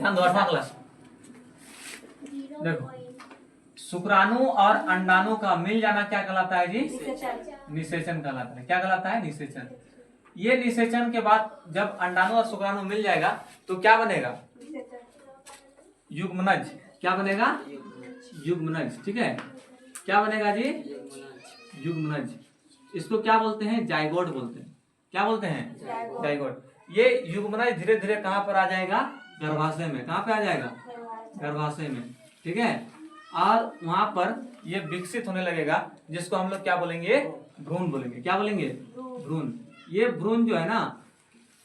ध्यान दो 8वां क्लास। देखो शुक्राणु और अंडाणु का मिल जाना क्या कहलाता है जी? निषेचन कहलाता है। क्या कहलाता है? निषेचन। ये निषेचन के बाद जब अंडाणु और शुक्राणु मिल जाएगा तो क्या बनेगा? युग्मनज। क्या बनेगा? युग्मनज। ठीक है, क्या बनेगा जी? युग्मनज। इसको क्या बोलते हैं? जाइगोट बोलते हैं। क्या बोलते हैं? जाइगोट। ये युग्मनज धीरे धीरे कहां पर आ जाएगा? गर्भाशय में। कहां पे आ जाएगा? गर्भाशय में। ठीक है, और वहां पर ये विकसित होने लगेगा, जिसको हम लोग क्या बोलेंगे? भ्रूण बोलेंगे। क्या बोलेंगे? भ्रूण। ये भ्रूण जो है ना,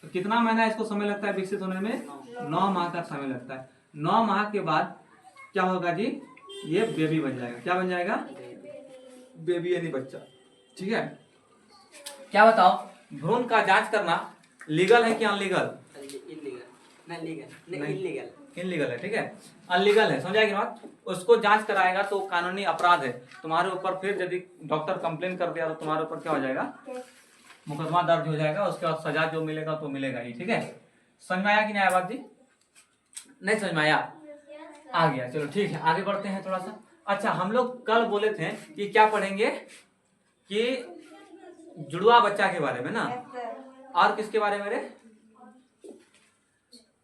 कितना महीना इसको समय लगता है विकसित होने में? 9 माह का समय लगता है। 9 माह के बाद क्या होगा जी? ये बेबी बन जाएगा। क्या बन जाएगा? बेबी यानी बच्चा। ठीक है, क्या बताओ, भ्रूण का जांच करना लीगल है कि अनलीगल? इनलीगल है। ठीक है, अनलीगल है। समझ आएगी बात? उसको जांच कराएगा तो कानूनी अपराध है तुम्हारे ऊपर। फिर यदि डॉक्टर कंप्लेन कर दिया तो तुम्हारे ऊपर क्या हो जाएगा? मुकदमा दर्ज हो जाएगा। उसके बाद सजा जो मिलेगा तो मिलेगा ही। ठीक है, समझ में आया कि नहीं आया बात जी? नहीं समझ में आया? आ गया। चलो ठीक है, आगे बढ़ते हैं थोड़ा सा। अच्छा, हम लोग कल बोले थे कि क्या पढ़ेंगे? कि जुड़वा बच्चा के बारे में ना, और किसके बारे में रे?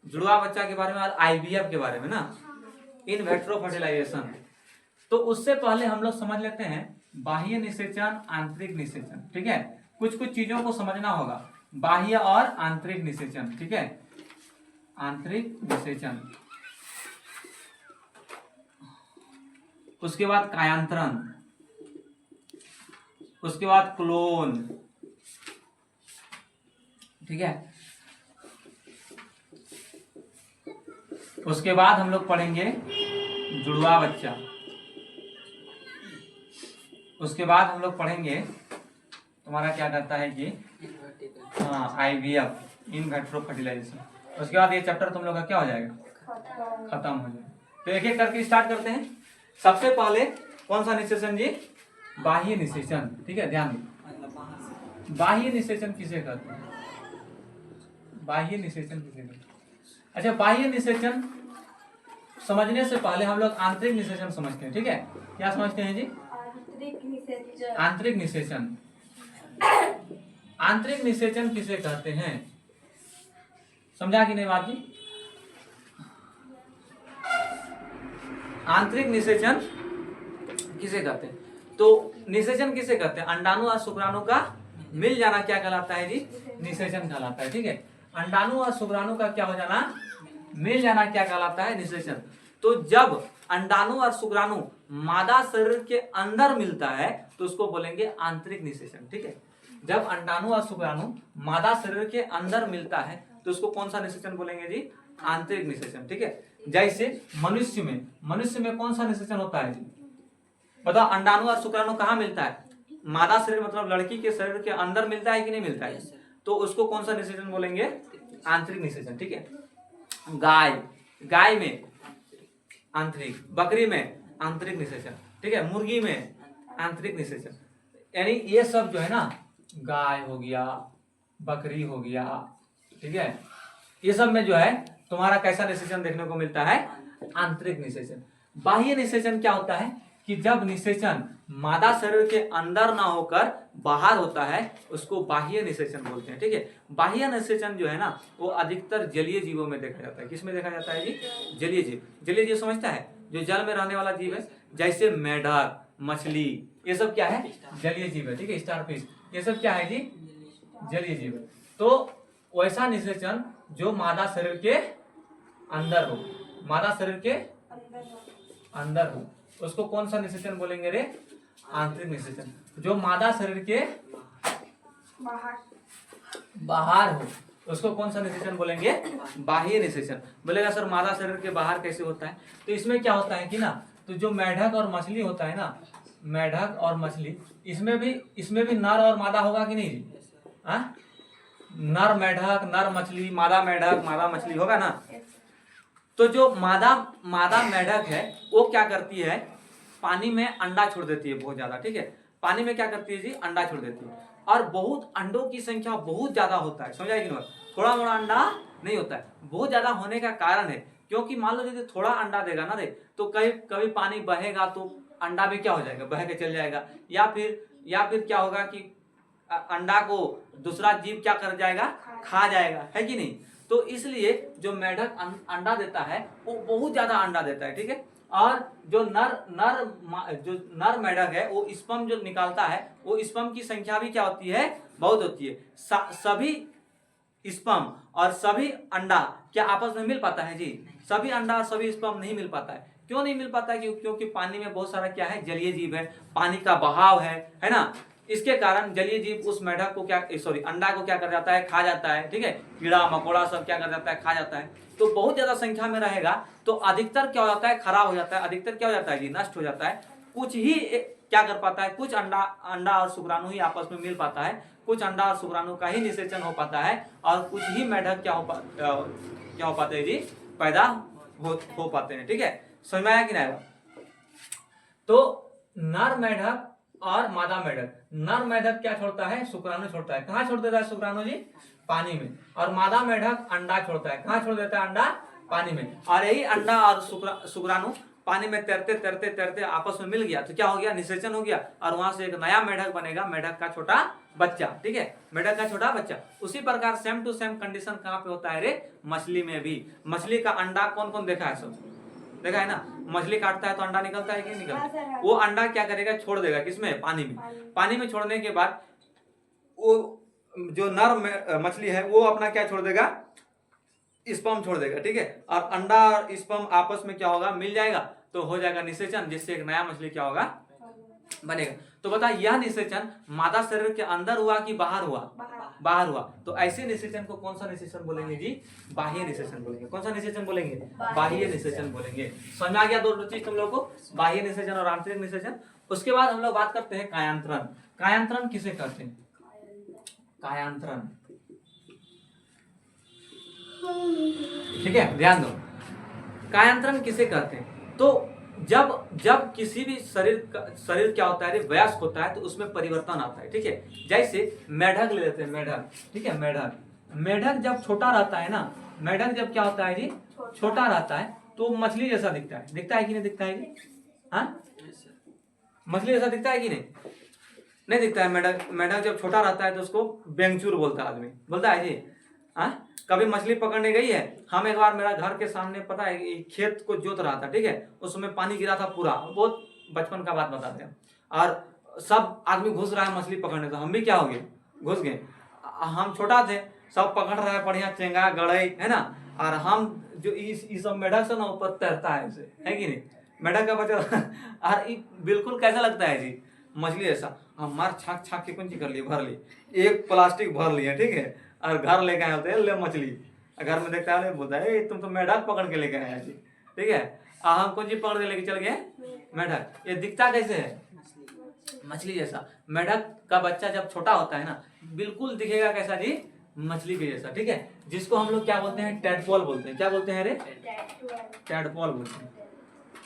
जुड़वा बच्चा के बारे में और आईवीएफ के बारे में ना, इन वेट्रो फर्टिलाइजेशन। तो उससे पहले हम लोग समझ लेते हैं बाह्य निषेचन, आंतरिक निषेचन। ठीक है, कुछ कुछ चीजों को समझना होगा, बाह्य और आंतरिक निषेचन। ठीक है, आंतरिक निषेचन, उसके बाद कायांतरण, उसके बाद क्लोन। ठीक है, उसके बाद हम लोग पढ़ेंगे जुड़वा बच्चा। उसके बाद हम लोग पढ़ेंगे तुम्हारा क्या कहता है कि आईवीएफ, इन वेट्रो फर्टिलाइजेशन। उसके बाद ये चैप्टर तुम लोग का क्या हो जाएगा? खत्म हो जाएगा। तो एक एक करके स्टार्ट करते हैं। सबसे पहले कौन सा निषेचन जी? बाह्य निषेचन। ठीक है, ध्यान दो, बाह्य निषेचन किसे कहते हैं? बाह्य निषेचन किसे कहते हैं? अच्छा, बाह्य निषेचन समझने से पहले हम लोग आंतरिक निषेचन समझते हैं। ठीक है, क्या समझते हैं जी? आंतरिक निषेचन। आंतरिक निषेचन किसे कहते हैं? समझा कि नहीं बात जी? आंतरिक निषेचन किसे कहते हैं? तो निषेचन किसे कहते हैं? अंडाणु और शुक्राणु का मिल जाना क्या कहलाता है जी? निषेचन कहलाता है। ठीक है, अंडाणु और शुक्राणु का क्या हो जाना? मिल जाना क्या कहलाता है? निषेचन। तो जब अंडाणु और शुक्राणु मादा शरीर के अंदर मिलता है तो उसको बोलेंगे आंतरिक निषेचन। ठीक है, जब अंडाणु और शुक्राणु मादा शरीर के अंदर मिलता है तो उसको कौन सा निषेचन बोलेंगे जी? आंतरिक निषेचन। ठीक है, जैसे मनुष्य में कौन सा निषेचन होता है जी? बताओ, अंडाणु और शुक्राणु कहाँ मिलता है? मादा शरीर मतलब लड़की के शरीर के अंदर मिलता है कि नहीं मिलता है? तो उसको कौन सा निषेचन बोलेंगे? आंतरिक निषेचन। ठीक है, गाय में आंतरिक, बकरी में आंतरिक निषेचन। ठीक है, मुर्गी में आंतरिक निषेचन। यानी ये सब जो है ना, गाय हो गया, बकरी हो गया, ठीक है, ये सब में जो है तुम्हारा कैसा निषेचन देखने को मिलता है? आंतरिक निषेचन। बाह्य निषेचन क्या होता है कि जब निषेचन मादा शरीर के अंदर ना होकर बाहर होता है उसको बाह्य निषेचन बोलते हैं। ठीक है, बाह्य निषेचन जो है ना वो अधिकतर जलीय जीवों में देखा जाता है। किसमें देखा जाता है जी? जलीय जीव। जलीय जीव समझता है? जो जल में रहने वाला जीव है, जैसे मेढक, मछली, ये सब क्या है? जलीय जीव है। ठीक है, स्टारफिश, ये सब क्या है जी? जलीय जीव है। तो वैसा निषेचन जो मादा शरीर के अंदर हो, मादा शरीर के अंदर हो, उसको कौन सा निषेचन बोलेंगे रे? आंतरिक निषेचन। जो मादा शरीर के बाहर हो उसको कौन सा निषेचन बोलेंगे? बाह्य निषेचन। बोलेगा सर मादा शरीर के बाहर कैसे होता है? तो इसमें क्या होता है कि ना, तो जो मेढक और मछली होता है ना, मेढक और मछली, इसमें भी नर और मादा होगा कि नहीं? नर मेढक, नर मछली, मादा मेढक, मादा मछली होगा ना। तो जो मादा मेढक है वो क्या करती है? पानी में अंडा छोड़ देती है बहुत ज्यादा। ठीक है, पानी में क्या करती है जी? अंडा छोड़ देती है, और बहुत अंडों की संख्या बहुत ज्यादा होता है। समझ आएगी ना? थोड़ा मोड़ा अंडा नहीं होता है। बहुत ज्यादा होने का कारण है क्योंकि मान लो यदि थोड़ा अंडा देगा ना रे, तो कभी कभी पानी बहेगा तो अंडा भी क्या हो जाएगा, बह के चल जाएगा, या फिर क्या होगा कि अंडा को दूसरा जीव क्या कर जाएगा, खा जाएगा, है कि नहीं। तो इसलिए जो मेढक अंडा देता है वो बहुत ज्यादा अंडा देता है, ठीक है। और जो नर मेढक है वो स्पर्म जो निकालता है, वो स्पर्म की संख्या भी क्या होती है, बहुत होती है। सभी स्पर्म और सभी अंडा क्या आपस में मिल पाता है जी, सभी अंडा और सभी स्पर्म नहीं मिल पाता है। क्यों नहीं मिल पाता है, क्योंकि पानी में बहुत सारा क्या है, जलीय जीव है, पानी का बहाव है ना। इसके कारण जलीय जीव उस मेढक को क्या, सॉरी, अंडा को क्या कर जाता है, खा जाता है, ठीक है। कीड़ा मकोड़ा सब क्या कर जाता है, खा जाता है। तो बहुत ज्यादा संख्या में रहेगा तो अधिकतर क्या हो जाता है, खराब हो जाता है, अधिकतर क्या हो जाता है जी, नष्ट हो जाता है। कुछ ही क्या कर पाता है, कुछ अंडा और शुक्राणु ही आपस में मिल पाता है, कुछ अंडा और शुक्राणु का ही निषेचन हो पाता है, और कुछ ही मेढक क्या हो पाते हैं जी, पैदा हो पाते हैं, ठीक है। समझ में आया कि नहीं। तो नर मेढक और मादा मेढक, नर मेढक क्या छोड़ता है, शुक्राणु छोड़ता है। कहाँ छोड़ देता है शुक्राणु जी, पानी में। और मादा मेढक अंडा छोड़ता है। कहाँ छोड़ देता है अंडा, पानी में। और यही अंडा और शुक्राणु पानी में तैरते तैरते तैरते आपस में मिल गया तो क्या हो गया, निषेचन हो गया, और वहां से एक नया मेढक बनेगा, मेढक का छोटा बच्चा, ठीक है, मेढक का छोटा बच्चा। उसी प्रकार सेम टू सेम कंडीशन कहाँ पे होता है रे, मछली में भी। मछली का अंडा कौन कौन देखा है, सब देखा है ना। मछली काटता है तो अंडा निकलता है कि नहीं निकलता। वो अंडा क्या करेगा, छोड़ देगा किसमें, पानी में। पानी में छोड़ने के बाद वो जो नर मछली है वो अपना क्या छोड़ देगा, स्पर्म छोड़ देगा, ठीक है। और अंडा और स्पर्म आपस में क्या होगा, मिल जाएगा, तो हो जाएगा निषेचन, जिससे एक नया मछली क्या होगा, बनेगा। तो बता, यह निषेचन मादा शरीर के अंदर हुआ कि बाहर हुआ, बाहर हुआ। तो ऐसे निषेचन को कौन सा निषेचन बोलेंगे जी, बाह्य निषेचन बोलेंगे। कौन सा निषेचन बोलेंगे, बाह्य निषेचन बोलेंगे। समझ आ गया दो चीज तुम लोग को, बाह्य निषेचन और आंतरिक निषेचन। उसके बाद हम लोग बात करते हैं कायांतरण। कायांतरण किसे कहते हैं, कायांतरण, ठीक है, ध्यान दो। कायांतरण किसे कहते हैं, तो जब किसी भी शरीर क्या होता है, वयस्क होता है, तो उसमें परिवर्तन आता है, ठीक है। जैसे मेढक ले लेते हैं, मेढक, ठीक है। मेढक जब छोटा रहता है ना, मेढक जब क्या होता है जी, छोटा रहता है, तो मछली जैसा दिखता है कि नहीं दिखता है जी, हाँ, मछली जैसा दिखता है कि नहीं दिखता है। मेढक जब छोटा रहता है तो उसको बेंगचूर बोलता है, आदमी बोलता है जी, हाँ। कभी मछली पकड़ने गई है, हम एक बार, मेरा घर के सामने पता है खेत को जोत रहा था, ठीक है, उसमें पानी गिरा था पूरा, बहुत बचपन का बात बताते हैं, और सब आदमी घुस रहा है मछली पकड़ने, तो हम भी क्या हो गए, घुस गए। हम छोटा थे, सब पकड़ रहा है बढ़िया, चेंगा गड़ई है ना, और हम जो इस सब मेढक से ना ऊपर तैरता है उसे, है कि नहीं, मेढक का बच्चा और बिल्कुल कैसा लगता है जी, मछली ऐसा। हम मार छाक छाक के कुंची कर लिए, भर ली, एक प्लास्टिक भर लिए, ठीक है, और घर लेके आए होते हैं, ले मछली, घर में देखता है, बोलता है तुम तो मेढक पकड़ के लेके आए जी, ठीक है। हम कुछ पकड़ के लेके चल गए मेढक। ये दिखता कैसे है, मछली जैसा। मेढक का बच्चा जब छोटा होता है ना, बिल्कुल दिखेगा कैसा जी, मछली के जैसा, ठीक है। जिसको हम लोग क्या बोलते हैं, टैडपोल बोलते हैं। क्या बोलते हैं रे, टैडपोल बोलते हैं,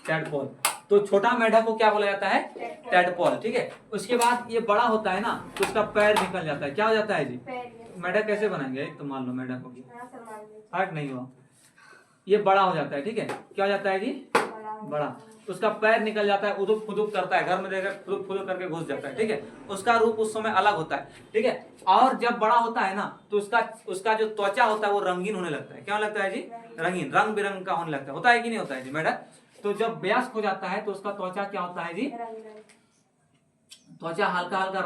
टैडपोल। तो छोटा मेढक को क्या बोला जाता है, टैडपोल, ठीक है। उसके बाद ये बड़ा होता है ना, तो उसका पैर निकल जाता है। क्या हो जाता है जी, मेढक कैसे बनाएंगे, तो मान लो मेढक होगी, हार्ट नहीं हुआ, ये बड़ा हो जाता है, ठीक है। क्या हो जाता है जी, बड़ा। उसका पैर निकल जाता है, उदुक फुदुक करता है, घर में देखकर फुदुक फुदुक करके घुस जाता है, ठीक है। उसका रूप उस समय अलग होता है, ठीक है। और जब बड़ा होता है ना, तो उसका जो त्वचा होता है वो रंगीन होने लगता है। क्या होने लगता है जी, रंगीन, रंग बिरंग का होने लगता है। होता है कि नहीं होता है जी मेढक। तो जब वयस्क हो जाता है तो उसका त्वचा क्या होता है जी, त्वचा हल्का हल्का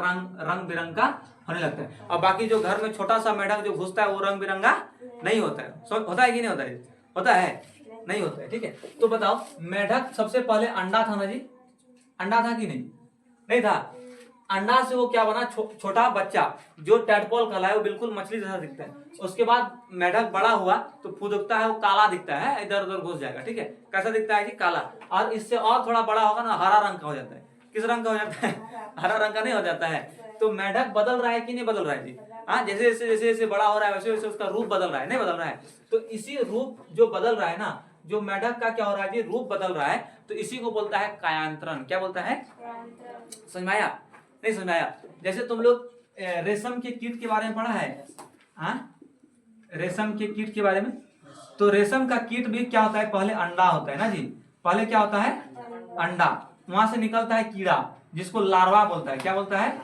रंग बिरंग का होने लगता है। और बाकी जो घर में छोटा सा मेढक जो घुसता है वो रंग बिरंगा नहीं होता है। होता है कि नहीं होता है, होता है, नहीं होता है, ठीक है। तो बताओ, मेढक सबसे पहले अंडा था ना जी, अंडा था कि नहीं था। अंडा से वो क्या बना, छोटा बच्चा जो टैडपोल कहलाए, वो बिल्कुल मछली जैसा दिखता है। उसके बाद मेढक बड़ा हुआ तो फुदकता है, वो काला दिखता है, इधर उधर घुस जाएगा, ठीक है। कैसा दिखता है जी, काला। और इससे और थोड़ा बड़ा होगा ना, हरा रंग का हो जाता है। किस रंग का हो जाता है, हरा रंग का नहीं हो जाता है। तो मेढक बदल रहा है कि नहीं बदल रहा है जी, हाँ। जैसे जैसे बड़ा हो रहा है वैसे वैसे उसका रूप बदल रहा है, नहीं बदल रहा है। तो इसी रूप जो बदल रहा है ना, जो मेढक का क्या हो रहा है जी, रूप बदल रहा है, तो इसी को बोलता है कायांतरण। क्या बोलता है, समझ में आया, नहीं समझ में आया। जैसे तुम लोग रेशम के कीट के बारे में पढ़ा है, हाँ, रेशम के कीट के बारे में तो रेशम का कीट भी क्या होता है, पहले अंडा होता है ना जी, पहले क्या होता है अंडा, वहां से निकलता है कीड़ा जिसको लार्वा बोलता है, क्या बोलता है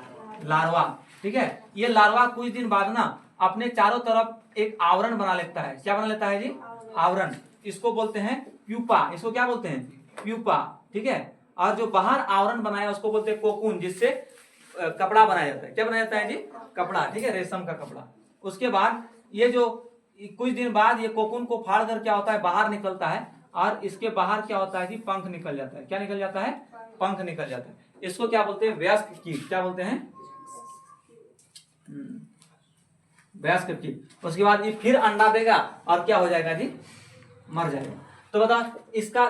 लार्वा, ठीक है। ये लार्वा कुछ दिन बाद ना अपने चारों तरफ एक आवरण बना लेता है, क्या बना लेता है जी आवरण, इसको बोलते हैं प्यूपा, इसको क्या बोलते हैं प्यूपा, ठीक है। और जो बाहर आवरण बनाया उसको बोलते हैं कोकून, जिससे कपड़ा बनाया जाता है, क्या बनाया जाता है जी कपड़ा, ठीक है, रेशम का कपड़ा। उसके बाद ये जो कुछ दिन बाद ये कोकून को फाड़ कर क्या होता है बाहर निकलता है, और इसके बाहर क्या होता है जी पंख निकल जाता है, क्या निकल जाता है पंख निकल जाता है, इसको क्या बोलते हैं वयस्क कीट, क्या बोलते हैं वयस्क कीट। उसके बाद ये फिर अंडा देगा और क्या हो जाएगा जी मर जाएगा। तो बता इसका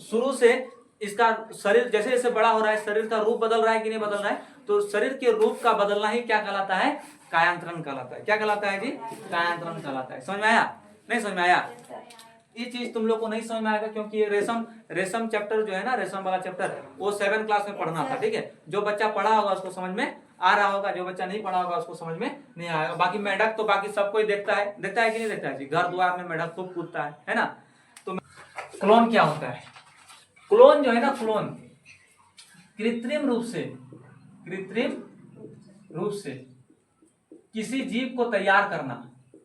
शुरू से इसका शरीर जैसे जैसे बड़ा हो रहा है, शरीर का रूप बदल रहा है कि नहीं बदल रहा है, तो शरीर के रूप का बदलना ही क्या कहलाता है कायांतरण कहलाता है, क्या कहलाता है जी कायांतरण कहलाता है। समझ में आया नहीं समझ में आया, ये चीज तुम लोग को नहीं समझ में आएगा क्योंकि ये रेशम चैप्टर जो है ना, रेशम वाला चैप्टर वो 7 क्लास में पढ़ना था, ठीक है। जो बच्चा पढ़ा होगा उसको समझ में आ रहा होगा, जो बच्चा नहीं पढ़ा होगा उसको समझ में नहीं आएगा। बाकी मेढक तो बाकी सब कोई देखता है कि नहीं देखता है जी, घर द्वार में मेढक खूब कूदता है ना। तो क्लोन क्या होता है, क्लोन जो है ना, क्लोन कृत्रिम रूप से किसी जीव को तैयार करना,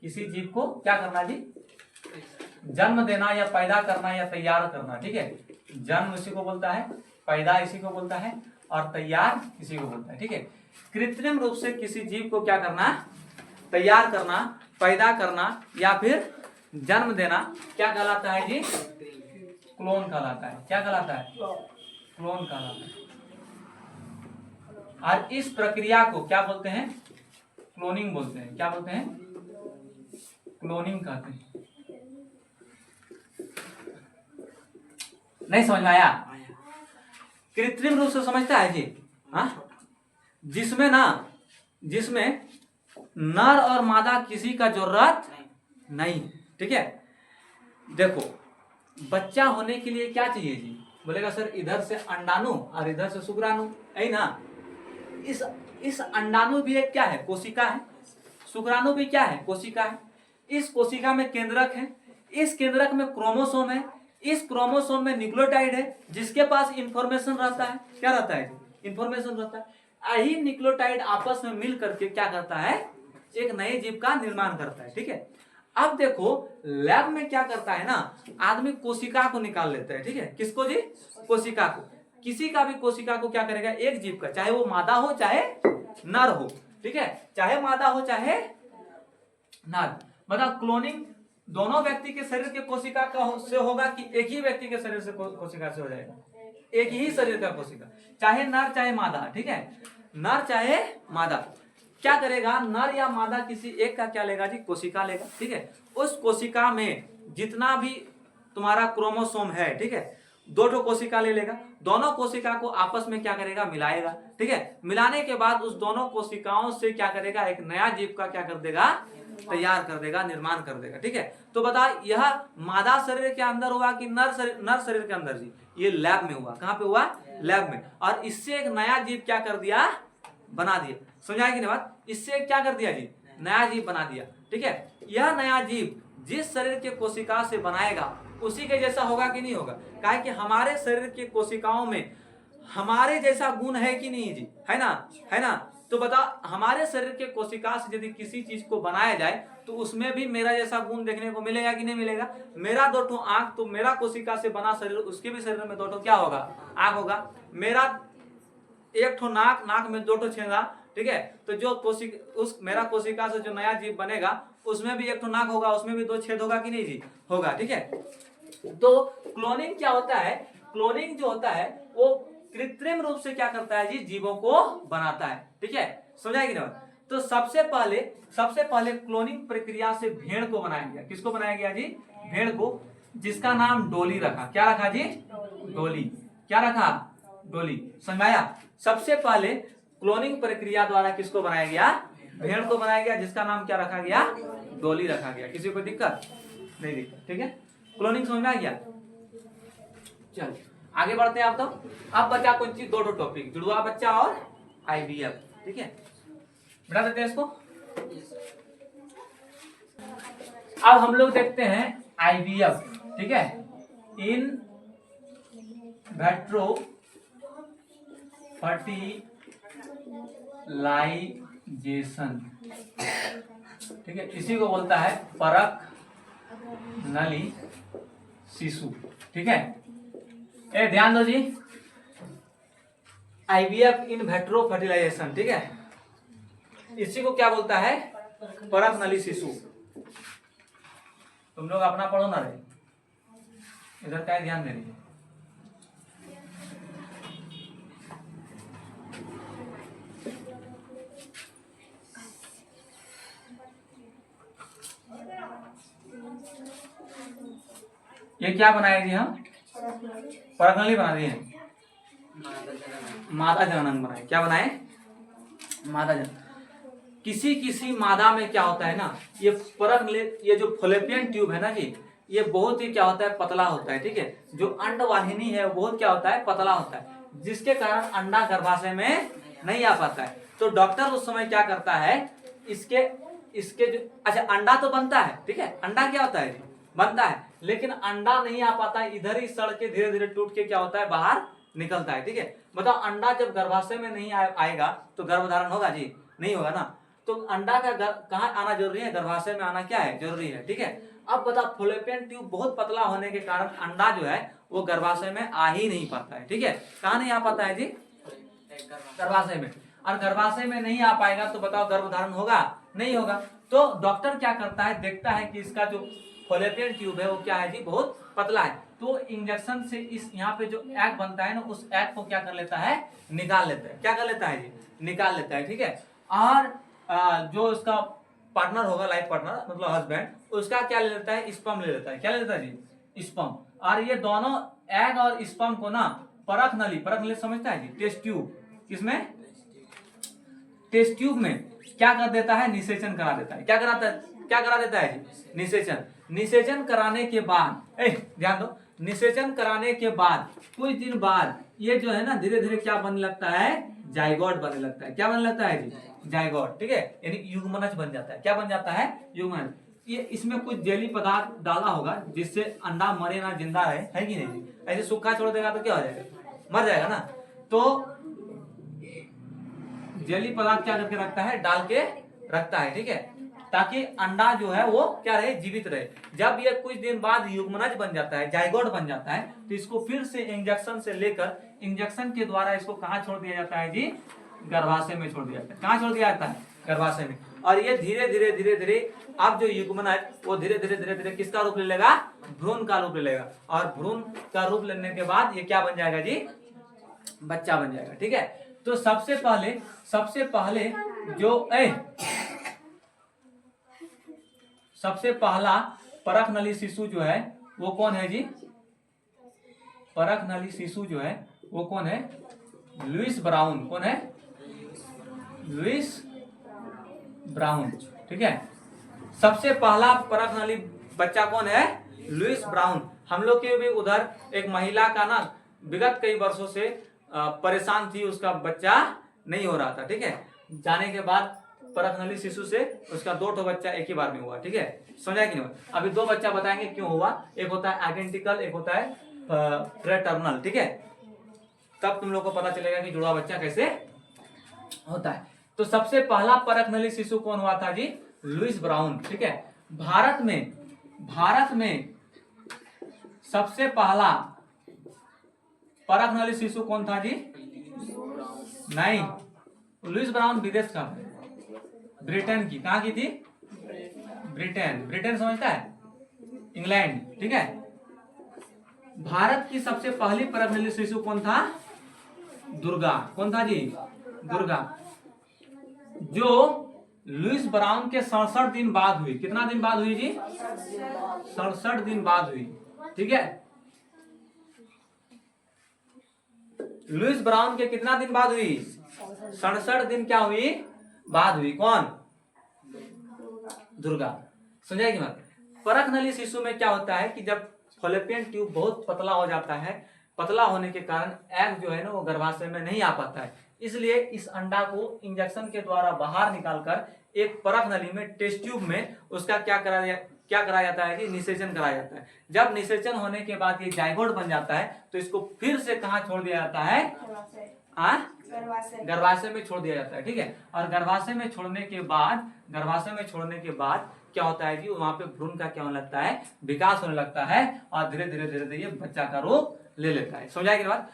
किसी जीव को क्या करना जी जन्म देना या पैदा करना या तैयार करना, ठीक है। जन्म इसी को बोलता है, पैदा इसी को बोलता है, और तैयार इसी को बोलता है, ठीक है। कृत्रिम रूप से किसी जीव को क्या करना तैयार करना, पैदा करना या फिर जन्म देना क्या कहलाता है जी क्लोन कहलाता है, क्या कहलाता है क्लोन कहलाता है। और इस प्रक्रिया को क्या बोलते हैं क्लोनिंग बोलते हैं, क्या बोलते हैं क्लोनिंग कहते हैं। नहीं समझ में आया, कृत्रिम रूप से समझता है जी हाँ, जिसमें नर और मादा किसी का जरूरत नहीं, ठीक है। देखो बच्चा होने के लिए क्या चाहिए जी, बोलेगा सर इधर से अंडाणु और इधर से शुक्राणु है ना। इस अंडाणु भी एक क्या है कोशिका है, शुक्राणु भी क्या है कोशिका है। इस कोशिका में केंद्रक है, इस केंद्रक में क्रोमोसोम है, इस क्रोमोसोम में न्यूक्लियोटाइड है जिसके पास इंफॉर्मेशन रहता है, क्या रहता है इंफॉर्मेशन रहता है। यही न्यूक्लियोटाइड आपस में मिल करके क्या करता है एक नए जीव का निर्माण करता है, ठीक है। अब देखो लैब में क्या करता है ना, आदमी कोशिका को निकाल लेता है, ठीक है। किसको जी कोशिका को, किसी का भी कोशिका को क्या करेगा एक जीव का, चाहे वो मादा हो चाहे नर हो, ठीक है, चाहे मादा हो चाहे नर। मतलब क्लोनिंग दोनों व्यक्ति के शरीर के कोशिका का से होगा कि एक ही व्यक्ति के शरीर से कोशिका से हो जाएगा, एक ही शरीर का कोशिका, चाहे नर चाहे मादा, ठीक है, नर चाहे मादा। क्या करेगा नर या मादा किसी एक का क्या लेगा जी कोशिका लेगा, ठीक है। उस कोशिका में जितना भी तुम्हारा क्रोमोसोम है, ठीक है, 2 कोशिका ले लेगा, दोनों कोशिका को आपस में क्या करेगा मिलाएगा, ठीक है। मिलाने के बाद उस दोनों कोशिकाओं से क्या करेगा एक नया जीव का क्या कर देगा तैयार कर देगा, निर्माण कर देगा, ठीक है। तो बता यह मादा शरीर के अंदर हुआ कि नर शरीर के अंदर जी, ये लैब में हुआ, कहां पे हुआ लैब में। और इससे एक नया जीव क्या कर दिया बना दिया, समझाए कि नहीं बात, इससे क्या कर दिया जी नया जीव बना दिया, ठीक है। यह नया जीव जिस शरीर के कोशिका से बनाएगा उसी के जैसा होगा कि नहीं होगा, काहे कि हमारे शरीर के कोशिकाओं में हमारे जैसा गुण है कि नहीं जी, है ना। तो बता हमारे शरीर के कोशिका से यदि किसी चीज को बनाया जाए तो उसमें भी मेरा जैसा गुण देखने को मिलेगा कि नहीं मिलेगा। मेरा 2 आंख तो मेरा कोशिका से बना शरीर, उसके भी शरीर में 2 क्या होगा आंख होगा। मेरा 1 नाक में 2 छेदा, ठीक है। तो जो उस मेरा कोशिका से जो नया जीव बनेगा उसमें भी 1 नाक होगा, उसमें भी 2 छेद होगा कि नहीं जी होगा, ठीक है। तो क्लोनिंग क्या होता है, क्लोनिंग जो होता है वो कृत्रिम रूप से क्या करता है जी जीवों को बनाता है, ठीक है, समझाएगी ना। तो सबसे पहले क्लोनिंग प्रक्रिया से भेड़ को बनाया गया, किसको बनाया गया जी भेड़ को, जिसका नाम डोली रखा, क्या रखा जी डोली, क्या रखा डोली, समझाया। सबसे पहले क्लोनिंग प्रक्रिया द्वारा किसको बनाया गया भेड़ को बनाया गया, जिसका नाम क्या रखा गया डोली रखा गया। किसी को दिक्कत नहीं दिक्कत, ठीक है। क्लोनिंग समझ में आ गया, चल आगे बढ़ते हैं। आप तो अब बचा कौन चीज 2 टॉपिक, जुड़वा बच्चा और IVF, ठीक है, बढ़ा देते हैं इसको। अब हम लोग देखते हैं आईवीएफ, ठीक है, इन वैट्रो फर्टिलाइजेशन, ठीक है, इसी को बोलता है परख नली शिशु, ठीक है। ए ध्यान दो जी, आईवीएफ इन वैट्रो फर्टिलाइजेशन, ठीक है, इसी को क्या बोलता है, परख नली शिशु। तुम लोग अपना पढ़ो ना रे, इधर का ध्यान दे रही। ये क्या बनाए जी हम, परख नली बना दिए, मादा जनन बनाए, क्या बनाए, मादा जनन। किसी किसी मादा में क्या होता है ना, ये परख नली, ये जो फॉलोपियन ट्यूब है ना जी, ये बहुत ही क्या होता है, पतला होता है, ठीक है। जो अंडवाहिनी है वो बहुत क्या होता है, पतला होता है, जिसके कारण अंडा गर्भाशय में नहीं आ पाता है। तो डॉक्टर उस समय क्या करता है, इसके जो, अच्छा अंडा तो बनता है, ठीक है, अंडा क्या होता है जी, बनता है, लेकिन अंडा नहीं आ पाता है, इधर ही सड़ के धीरे धीरे टूट के क्या होता है, बाहर निकलता है, ठीक है। बताओ अंडा जब गर्भाशय में नहीं आएगा तो गर्भधारण होगा जी, नहीं होगा ना। तो अंडा का कहाँ आना जरूरी है, गर्भाशय में आना क्या है, जरूरी है, ठीक है। अब बताओ फॉलोपियन ट्यूब बहुत पतला होने के कारण अंडा जो है वो गर्भाशय में आ ही नहीं पाता है, ठीक है। कहाँ नहीं आ पाता है जी, गर्भाशय में। और गर्भाशय में नहीं आ पाएगा तो बताओ गर्भधारण होगा, नहीं होगा। तो डॉक्टर क्या करता है, देखता है कि इसका जो फॉलोपियन ट्यूब है वो क्या है जी, बहुत पतला है, तो इंजेक्शन से इस यहाँ पे जो एग बनता है ना, उस एग को क्या कर लेता है, निकाल लेता है, क्या कर लेता है जी, निकाल लेता है, ठीक है। और जो उसका पार्टनर होगा, लाइफ पार्टनर मतलब हस्बैंड, उसका क्या ले लेता है, स्पर्म ले लेता है, क्या ले लेता है जी, स्पर्म। और ये दोनों एग और स्पर्म को ना परख नली समझता है जी, टेस्ट ट्यूब, किसमें, टेस्ट ट्यूब में क्या कर देता है, निषेचन करा देता है, क्या करा देता है जी, निषेचन कराने के बाद, ध्यान दो, निषेचन कराने के बाद कुछ दिन बाद ये जो है ना धीरे धीरे क्या बनने लगता है, जाइगोट बनने लगता है, क्या बनने लगता है जी, जाइगोट, ठीक है, यानी युग्मनज बन जाता है, क्या बन जाता है, युग्मनज। ये इसमें कुछ जेली पदार्थ डाला होगा जिससे अंडा मरे ना जिंदा रहे, है कि नहीं, ऐसे सूखा छोड़ देगा तो क्या हो जाएगा, मर जाएगा ना। तो जेली पदार्थ क्या करके रखता है, डाल के रखता है, ठीक है, ताकि अंडा जो है वो क्या रहे, जीवित रहे। जब ये कुछ दिन बाद युग्मनज बन जाता है, जाइगोट बन जाता है, तो इसको फिर से इंजेक्शन से लेकर, इंजेक्शन के द्वारा इसको कहाँ छोड़ दिया जाता है जी, गर्भाशय में छोड़ दिया जाता है। कहाँ छोड़ दिया जाता है, गर्भाशय में। और ये धीरे धीरे अब जो युग्मनज वो धीरे धीरे किसका रूप ले लेगा, भ्रूण का रूप ले लेगा, और भ्रूण का रूप लेने के बाद ये क्या बन जाएगा जी, बच्चा बन जाएगा, ठीक है। तो सबसे पहले जो सबसे पहला परख नली शिशु जो है वो कौन है जी, परख नली शिशु जो है वो कौन है, लुईस ब्राउन, कौन है, लुईस ब्राउन, ठीक है। सबसे पहला परख नली बच्चा कौन है, लुईस ब्राउन। हम लोग के भी उधर एक महिला का ना विगत कई वर्षों से परेशान थी, उसका बच्चा नहीं हो रहा था, ठीक है। जाने के बाद परख नली शिशु से उसका 2 बच्चा एक ही बार में हुआ, ठीक है, समझा कि नहीं। अभी 2 बच्चा बताएंगे क्यों हुआ, एक होता है आइडेंटिकल, एक होता है फ्रेटर्नल, ठीक है, तब तुम लोग को पता चलेगा कि जुड़वा बच्चा कैसे होता है। तो सबसे पहला परख नली शिशु कौन हुआ था जी, लुईस ब्राउन, ठीक है। भारत में सबसे पहला परख नली शिशु कौन था जी, नहीं, लुईस ब्राउन विदेश का, ब्रिटेन की, कहाँ की थी, ब्रिटेन समझता है, इंग्लैंड, ठीक है। भारत की सबसे पहली परख नली शिशु कौन था, दुर्गा, कौन था जी, दुर्गा, जो लुईस ब्राउन के 67 दिन बाद हुई। कितना दिन बाद हुई जी, 67 दिन बाद हुई, ठीक है। लुईस ब्राउन के कितना दिन बाद हुई, 67 दिन क्या हुई, बाद हुई, कौन, दुर्गा, समझाएगी मत। परख नली शिशु में क्या होता है कि जब फॉलोपियन ट्यूब बहुत पतला हो जाता है, पतला होने के कारण एग जो है ना वो गर्भाशय में नहीं आ पाता है, इसलिए इस अंडा को इंजेक्शन के द्वारा बाहर निकालकर एक परख नली में, टेस्ट ट्यूब में उसका क्या क्या कराया जाता है जी, निषेचन कराया जाता है। जब निषेचन होने के बाद ये जाइगोट बन जाता है तो इसको फिर से कहाँ छोड़ दिया जाता है, गर्भाशय में छोड़ दिया जाता है, ठीक है। और गर्भाशय में छोड़ने के बाद क्या होता है जी, वहां पे भ्रूण का क्या होने लगता है, विकास होने लगता है और धीरे धीरे ये बच्चा का रूप ले लेता है। समझ आएगी बात।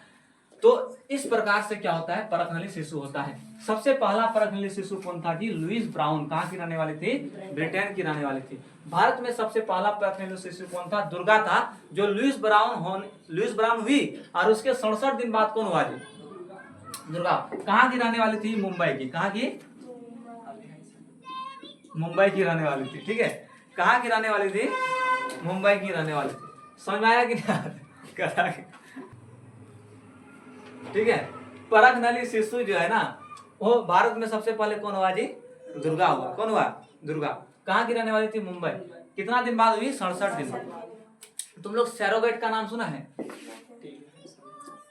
तो इस प्रकार से क्या होता है, परखनली शिशु होता है। सबसे पहला परखनली शिशु कौन था जी, लुईस ब्राउन। कहाँ की रहने वाली थी, ब्रिटेन की रहने वाली थी। भारत में सबसे पहला परखनली शिशु कौन था, दुर्गा था, जो लुईस ब्राउन हुई और उसके 67 दिन बाद कौन हुआ जी, दुर्गा। कहाँ की रहने वाली थी, मुंबई की। कहाँ की, मुंबई की रहने वाली थी, ठीक है। कहाँ की रहने वाली थी, मुंबई की रहने वाली थी। समझ में आया कि नहीं, ठीक है। परखनली शिशु जो है ना, वो भारत में सबसे पहले कौन हुआ जी, दुर्गा हुआ। कौन हुआ, दुर्गा। कहाँ की रहने वाली थी, मुंबई। कितना दिन बाद हुई, 67 दिन बाद। तुम लोग सैरोगेट का नाम सुना है,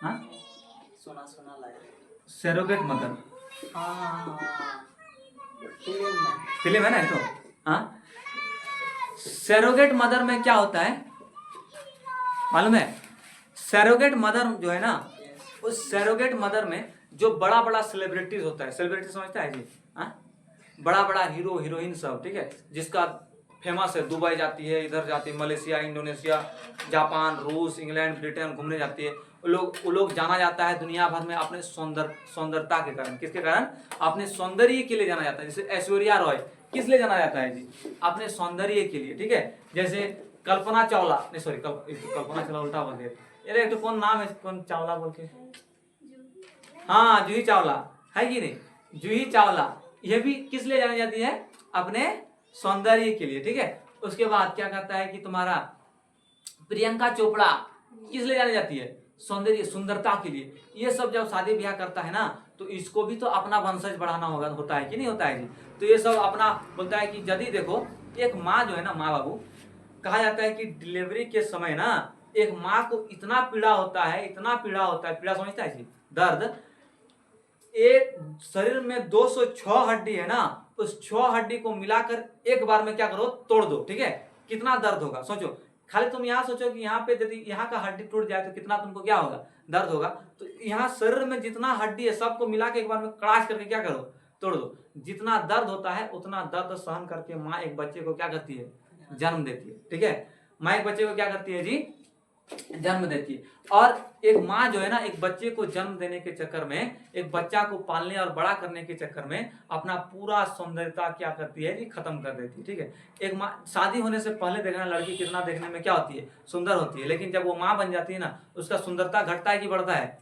हाँ? सुना लाया। सैरोगेट मदर, फिल्म है ना तो, हाँ। सैरोगेट मदर में क्या होता है मालूम है, सैरोगेट मदर जो है ना, उस सैरोगेट मदर में जो बड़ा बड़ा सेलिब्रिटीज होता है, सेलिब्रिटी समझता है जी, हाँ, बड़ा बड़ा हीरो हीरोइन सब, ठीक है, जिसका फेमस है, दुबई जाती है, इधर जाती है, मलेशिया, इंडोनेशिया, जापान, रूस, इंग्लैंड, ब्रिटेन घूमने जाती है। वो लोग जाना जाता है दुनिया भर में अपने सौंदर्यता के कारण। किसके कारण, अपने सौंदर्य के लिए जाना जाता है। जैसे ऐश्वर्या रॉय किस लिए जाना जाता है जी, अपने सौंदर्य के लिए, ठीक है। जैसे कल्पना चावला, नहीं सॉरी कल्पना चावला उल्टा बोल दिया, ये तो कौन नाम है, कौन चावला बोल के, हाँ जूही चावला है कि नहीं, जूही चावला, ये भी किस लिए जानी जाती है, अपने सौंदर्य के लिए, ठीक है। उसके बाद क्या कहता है कि तुम्हारा प्रियंका चोपड़ा किस लिए जानी जाती है, सौंदर्य सुंदरता के लिए। ये सब जब शादी ब्याह करता है ना, तो इसको भी तो अपना वंशज बढ़ाना होता है कि नहीं होता है जी। तो ये सब अपना बोलता है कि यदि देखो, एक माँ जो है ना, माँ बाबू, कहा जाता है कि डिलीवरी के समय ना एक माँ को इतना पीड़ा होता है, पीड़ा समझता है जी, दर्द। एक शरीर में 206 हड्डी है ना, उस 6 हड्डी को मिलाकर एक बार में क्या करो, तोड़ दो, ठीक है। कितना दर्द होगा सोचो। खाली तुम यहाँ सोचो कि यहाँ पे यदि यहाँ का हड्डी टूट जाए तो कितना तुमको क्या होगा, दर्द होगा। तो यहाँ शरीर में जितना हड्डी है सबको मिला के एक बार में क्रैश करके क्या करो, तोड़ दो। जितना दर्द होता है उतना दर्द सहन करके माँ एक बच्चे को क्या करती है, जन्म देती है, ठीक है। माँ एक बच्चे को क्या करती है जी, जन्म देती है। और एक माँ जो है ना, एक बच्चे को जन्म देने के चक्कर में, एक बच्चा को पालने और बड़ा करने के चक्कर में अपना पूरा सौंदर्यता क्या करती है जी, खत्म कर देती है, ठीक है। एक माँ शादी होने से पहले देखना, लड़की कितना देखने में क्या होती है, सुंदर होती है, लेकिन जब वो माँ बन जाती है ना, उसका सुंदरता घटता है कि बढ़ता है,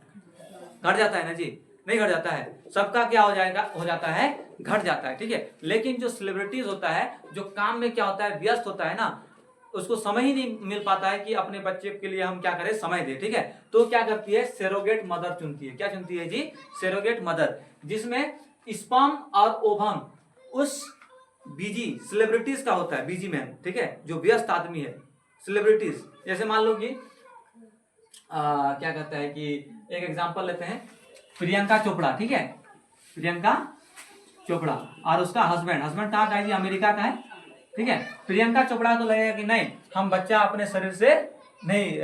घट जाता है ना जी, नहीं घट जाता है, सबका क्या हो जाएगा, हो जाता है, घट जाता है, ठीक है। लेकिन जो सेलिब्रिटीज होता है, जो काम में क्या होता है, व्यस्त होता है ना, उसको समय ही नहीं मिल पाता है कि अपने बच्चे के लिए हम क्या करें, समय दे, ठीक है। तो क्या करती है, सैरोगेट मदर चुनती है। क्या चुनती है जी, सैरोगेट मदर, जिसमें स्पर्म और ओवम उस बीजी सेलिब्रिटीज का होता है, बीजी मैन, ठीक है, जो व्यस्त आदमी है, सेलिब्रिटीज। जैसे मान लो कि क्या कहता है कि एक एग्जांपल लेते हैं, प्रियंका चोपड़ा, ठीक है, प्रियंका चोपड़ा और उसका हस्बैंड कहाँ का है जी, अमेरिका का है, ठीक है। प्रियंका चोपड़ा को लगेगा कि नहीं, हम बच्चा अपने शरीर से नहीं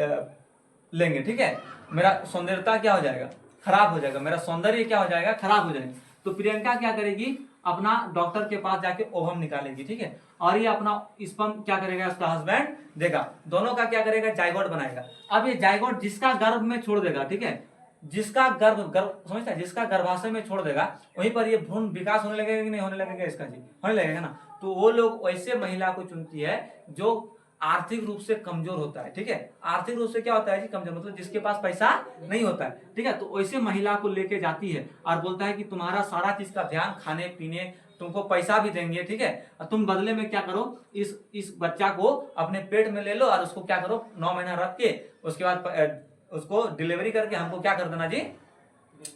लेंगे, ठीक है, मेरा सौंदर्यता क्या हो जाएगा, खराब हो जाएगा, मेरा सौंदर्य क्या हो जाएगा, खराब हो जाएगा। तो प्रियंका क्या करेगी, अपना डॉक्टर के पास जाके ओवम निकालेगी, ठीक है, और ये अपना स्पर्म क्या करेगा, उसका हस्बैंड देगा, दोनों का क्या करेगा, जाइगोट बनाएगा। अब ये जाइगोट जिसका गर्भ में छोड़ देगा, ठीक है, जिसका गर्भ समझता है, जिसका गर्भाशय में छोड़ देगा, वहीं पर ये भ्रूण विकास होने लगेगा कि नहीं होने लगेगा, इसका जी होने लगेगा ना। तो वो लोग वैसे महिला को चुनती है जो आर्थिक रूप से कमजोर होता है, ठीक है। आर्थिक रूप से क्या होता है जी, कमजोर, मतलब जिसके पास पैसा नहीं होता है, ठीक है। तो वैसे महिला को लेके जाती है और बोलता है कि तुम्हारा सारा चीज का ध्यान, खाने पीने, तुमको पैसा भी देंगे, ठीक है, और तुम बदले में क्या करो, इस बच्चा को अपने पेट में ले लो और उसको क्या करो, 9 महीना रख के उसके बाद उसको डिलीवरी करके हमको क्या कर देना जी,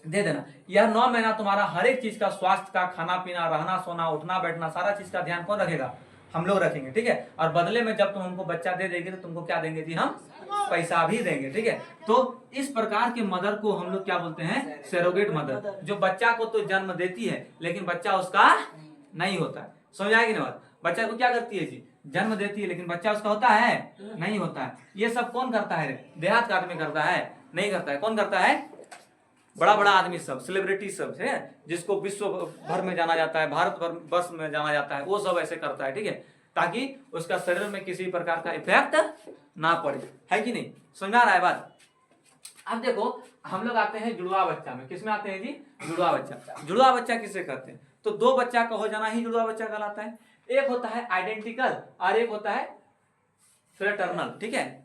दे देना। यह 9 महीना तुम्हारा हर एक चीज का, स्वास्थ्य का, खाना पीना, रहना सोना, उठना बैठना, सारा चीज का ध्यान कौन रखेगा, हम लोग रखेंगे, ठीक है। और बदले में जब तुम हमको बच्चा दे देगी तो तुमको क्या देंगे जी, हम पैसा भी देंगे, ठीक है। तो इस प्रकार के मदर को हम लोग क्या बोलते हैं, सैरोगेट मदर, जो बच्चा को तो जन्म देती है लेकिन बच्चा उसका नहीं होता है। समझ आएगी ना बात, बच्चा को क्या करती है जी, जन्म देती है, लेकिन बच्चा उसका होता है नहीं होता है। ये सब कौन करता है? देहात का आदमी करता है? नहीं करता है। कौन करता है? बड़ा बड़ा आदमी सब, सेलिब्रिटी सब है, जिसको विश्व भर में जाना जाता है, भारत भर वर्ष में जाना जाता है, वो सब ऐसे करता है, ठीक है, ताकि उसका शरीर में किसी प्रकार का इफेक्ट ना पड़े, है कि नहीं? समझ आ रहा है बात? अब देखो हम लोग आते हैं जुड़वा बच्चा में। किसमें आते हैं जी? जुड़वा बच्चा। जुड़वा बच्चा किसे कहते हैं? तो दो बच्चा का हो जाना ही जुड़वा बच्चा कहलाता है। एक होता है आइडेंटिकल और एक होता है फ्रेटर्नल, ठीक है।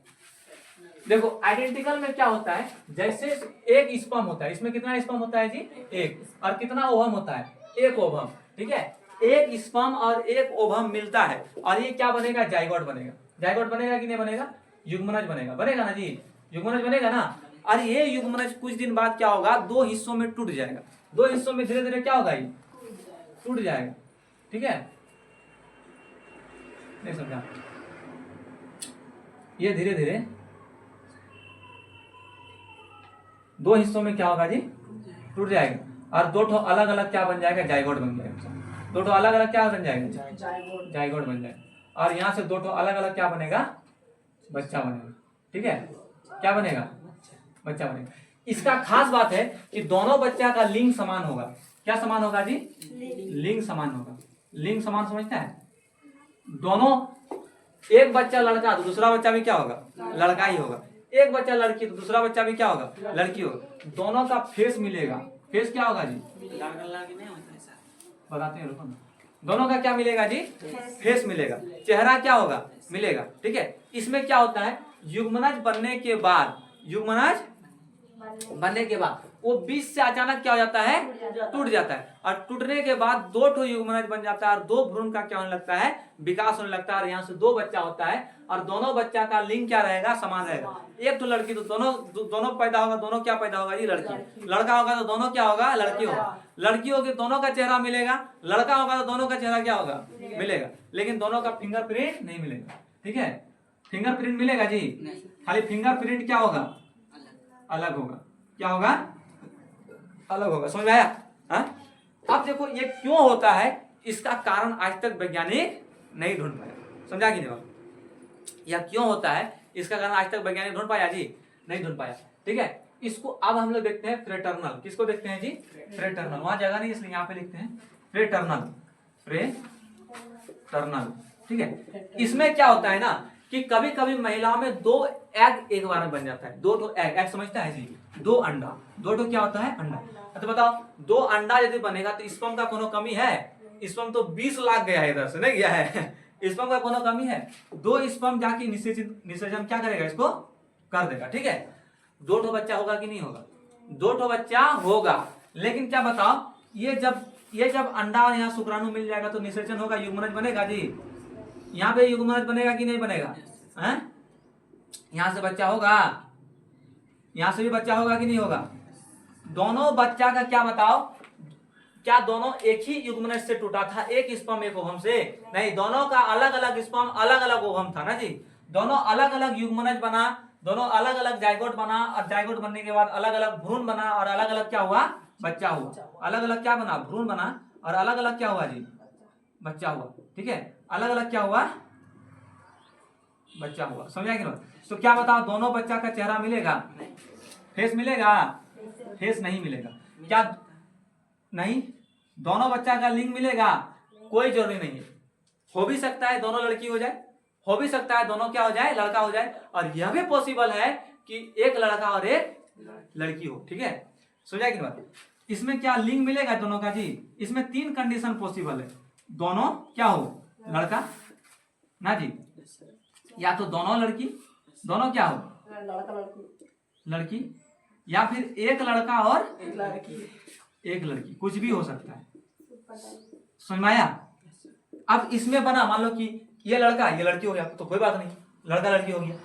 देखो आइडेंटिकल में क्या होता है, जैसे एक स्पर्म होता है, इसमें कितना स्पर्म होता है जी? एक। और कितना ओवम होता है? एक ओवम, ठीक है। एक स्पर्म और एक ओवम मिलता है और ये क्या बनेगा? जाइगोट बनेगा। जाइगोट बनेगा कि नहीं बनेगा? युग्मनज बनेगा। बनेगा ना जी? युग्मनज बनेगा ना। और ये युग्मनज कुछ दिन बाद क्या होगा? दो हिस्सों में टूट जाएगा। दो हिस्सों में धीरे धीरे क्या होगा? ये टूट जाएगा, ठीक है। नहीं समझा? ये धीरे धीरे दो हिस्सों में क्या होगा जी? टूट जाएगा। और दो ठो अलग अलग क्या बन जाएगा? जाइगोट बन जाएगा। दो ठो अलग अलग क्या बन जाएगा? जाइगोट बन जाएगा। और यहाँ से दो ठो अलग अलग क्या बनेगा? बच्चा बनेगा, ठीक है। क्या बनेगा? बच्चा बनेगा। इसका खास बात है कि दोनों बच्चा का लिंग समान होगा। क्या समान होगा जी? लिंग समान होगा। लिंग समान समझते हैं? दोनों, एक बच्चा लड़का तो दूसरा बच्चा भी क्या होगा? लड़का ही होगा। एक बच्चा लड़की तो दूसरा बच्चा भी क्या होगा? लड़की होगा। दोनों का फेस मिलेगा। फेस क्या होगा जी? बताते हैं, रुको ना। दोनों का क्या मिलेगा जी? फेस मिलेगा। चेहरा क्या होगा? मिलेगा, ठीक है। इसमें क्या होता है? युग्मनज बनने के बाद, युग्मनज बनने के बाद वो बीच से अचानक क्या हो जाता है? टूट जाता है। और टूटने के बाद दो ठो युग्मनज बन जाता है और दो भ्रूण का क्या होने लगता है? विकास होने लगता है। और यहाँ से दो बच्चा होता है और दोनों बच्चा का लिंग क्या रहेगा? समान रहेगा। एक तो लड़की तो दोनों पैदा होगा। दोनों क्या पैदा होगा जी? लड़की। लड़का होगा तो दोनों क्या होगा? लड़की होगा। लड़की होगी दोनों का चेहरा मिलेगा। लड़का होगा तो दोनों का चेहरा क्या होगा? मिलेगा। लेकिन दोनों का फिंगरप्रिंट नहीं मिलेगा, ठीक है। फिंगरप्रिंट मिलेगा जी? खाली फिंगरप्रिंट क्या होगा? अलग होगा। क्या होगा? अलग होगा। समझ में आया? अब देखो ये क्यों होता है, इसका कारण आज तक वैज्ञानिक नहीं ढूंढ पाया। समझा कि नहीं? यह क्यों होता है, इसका कारण आज तक वैज्ञानिक ढूंढ पाया जी? नहीं ढूंढ पाया, ठीक है। इसको अब हम लोग देखते हैं फ्रेटर्नल। किसको देखते हैं जी? फ्रेटर्नल। वहां जगह नहीं इसलिए यहाँ पे लिखते हैं फ्रेटर्नल। फ्रेटर्नल, ठीक है। इसमें क्या होता है ना कि कभी कभी महिलाओं में दो एग एक बार में बन जाता है। दो ठो एग, एग समझता है जी? दो अंडा। दो ठो क्या होता है? अंडा। तो बताओ, दो अंडा यदि बनेगा तो स्पर्म का कोनो कमी है? स्पर्म तो 20 लाख गया है, इधर से नहीं गया है। स्पर्म का कोनो कमी है? दो स्पर्म जाके निषेचन क्या करेगा? इसको कर देगा, ठीक है। दो ठो बच्चा होगा कि नहीं होगा? दो ठो बच्चा होगा। लेकिन क्या बताओ, ये जब अंडा और यहाँ शुक्राणु मिल जाएगा तो निषेचन होगा, युग्मनज बनेगा जी? यहाँ पे युग्मनज बनेगा कि नहीं बनेगा? यहाँ से बच्चा होगा, यहाँ से भी बच्चा होगा कि नहीं होगा? दोनों बच्चा का क्या बताओ, क्या दोनों एक ही युग्मनज से टूटा था? एक स्पर्म एक ओवम से? नहीं, दोनों का अलग अलग स्पर्म अलग अलग ओवम था ना जी। दोनों अलग अलग युग्मनज बना, दोनों अलग अलग जाइगोट बना, और जाइगोट बनने के बाद अलग अलग भ्रूण बना, और अलग अलग क्या हुआ? बच्चा हुआ। अलग अलग क्या बना? भ्रूण बना, और अलग अलग क्या हुआ जी? बच्चा हुआ, ठीक है। अलग अलग क्या हुआ? बच्चा हुआ। समझा कि नहीं? तो क्या बताओ, दोनों बच्चा का चेहरा मिलेगा? फेस मिलेगा? फेस नहीं मिलेगा। क्या नहीं? दोनों बच्चा का लिंग मिलेगा? कोई जरूरी नहीं है। हो भी सकता है दोनों लड़की हो जाए, हो भी सकता है दोनों क्या हो जाए? लड़का हो जाए। और यह भी पॉसिबल है कि एक लड़का और एक लड़की हो, ठीक है। समझा कि बात? इसमें क्या लिंग मिलेगा दोनों का जी? इसमें 3 कंडीशन पॉसिबल है। दोनों क्या हो? लड़का ना जी, या तो दोनों लड़की, दोनों क्या हो? लड़की, या फिर एक लड़का और एक लड़की, कुछ भी हो सकता है। समझ में आया? अब इसमें बना, मान लो कि ये लड़का ये लड़की हो गया तो कोई बात नहीं, लड़का लड़की हो गया।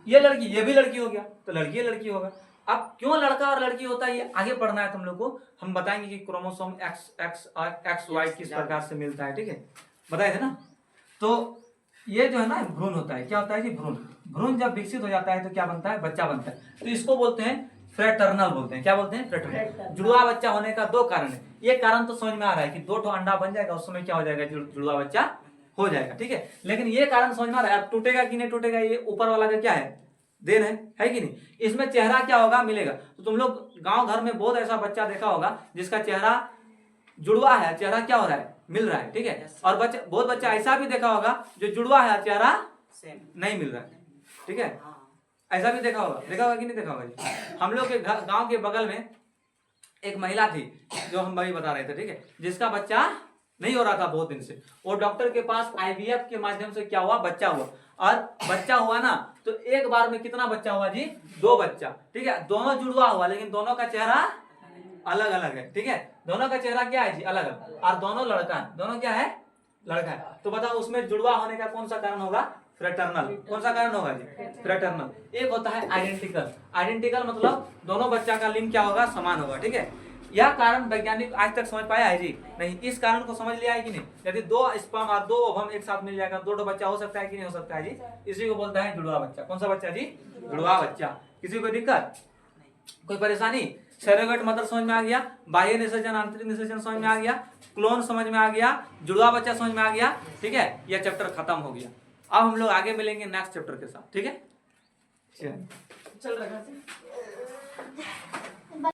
ये लड़की ये भी लड़की हो गया तो लड़की लड़की होगा। अब क्यों लड़का और लड़की होता है ये आगे पढ़ना है तुम लोग को। हम बताएंगे कि क्रोमोसोम एक्स वाई किस प्रकार से मिलता है, ठीक है, बताए थे ना। तो ये जो है ना भ्रूण होता है, क्या होता है जी? भ्रूण। भ्रूण जब विकसित हो जाता है तो क्या बनता है? बच्चा बनता है। तो इसको बोलते हैं फ्रेटर्नल बोलते हैं। क्या बोलते हैं? फ्रेटर्नल। जुड़वा बच्चा होने का 2 कारण है। ये कारण तो समझ में आ रहा है कि 2 ठो अंडा बन जाएगा, उस समय क्या हो जाएगा? जुड़वा बच्चा हो जाएगा, ठीक है। लेकिन ये कारण समझ में आ रहा है, अब टूटेगा कि नहीं टूटेगा ये ऊपर वाला का क्या है, देन है कि नहीं। इसमें चेहरा क्या होगा, मिलेगा। तो तुम लोग गांव घर में बहुत ऐसा बच्चा देखा होगा जिसका चेहरा जुड़वा है, चेहरा क्या हो रहा है, मिल रहा है, ठीक है। और बच्चा, बहुत बच्चा ऐसा भी देखा होगा जो जुड़वा है चेहरा सेम। नहीं मिल रहा है, ठीक है। हाँ ऐसा भी देखा होगा कि नहीं देखा होगा जी। हम लोग के गांव के बगल में एक महिला थी, जो हम भाई बता रहे थे, ठीक है, जिसका बच्चा नहीं हो रहा था बहुत दिन से। वो डॉक्टर के पास आईवीएफ के माध्यम से क्या हुआ, बच्चा हुआ। और बच्चा हुआ ना, तो एक बार में कितना बच्चा हुआ जी, 2 बच्चा, ठीक है। दोनों जुड़वा हुआ, लेकिन दोनों का चेहरा अलग अलग है, ठीक है। दोनों का चेहरा क्या है जी, अलग अलग। और दोनों लड़का है, दोनों क्या है, लड़का है। तो बताओ उसमें जुड़वा होने का कौन सा कारण होगा, फ्रेटर्नल। कौन सा कारण होगा जी, फ्रेटर्नल। एक होता है आइडेंटिकल। आइडेंटिकल मतलब दोनों बच्चा का लिंग क्या होगा, समान होगा, ठीक है। यह कारण वैज्ञानिक आज तक समझ पाया है जी नहीं। इस कारण को समझ लिया है कि नहीं, यदि 2 स्पर्म और 2 ओवम एक साथ मिल जाएगा, 2 बच्चा हो सकता है कि नहीं हो सकता है जी। इसी को बोलता है जुड़वा बच्चा। कौन सा बच्चा जी, जुड़वा बच्चा। किसी को दिक्कत, कोई परेशानी। सैरोगेट मदर समझ में आ गया, बाह्य निषेचन आंतरिक निषेचन समझ में आ गया, क्लोन समझ में आ गया, जुड़वा बच्चा समझ में आ गया, ठीक है। यह चैप्टर खत्म हो गया। अब हम लोग आगे मिलेंगे नेक्स्ट चैप्टर के साथ, ठीक है। चल रहा है।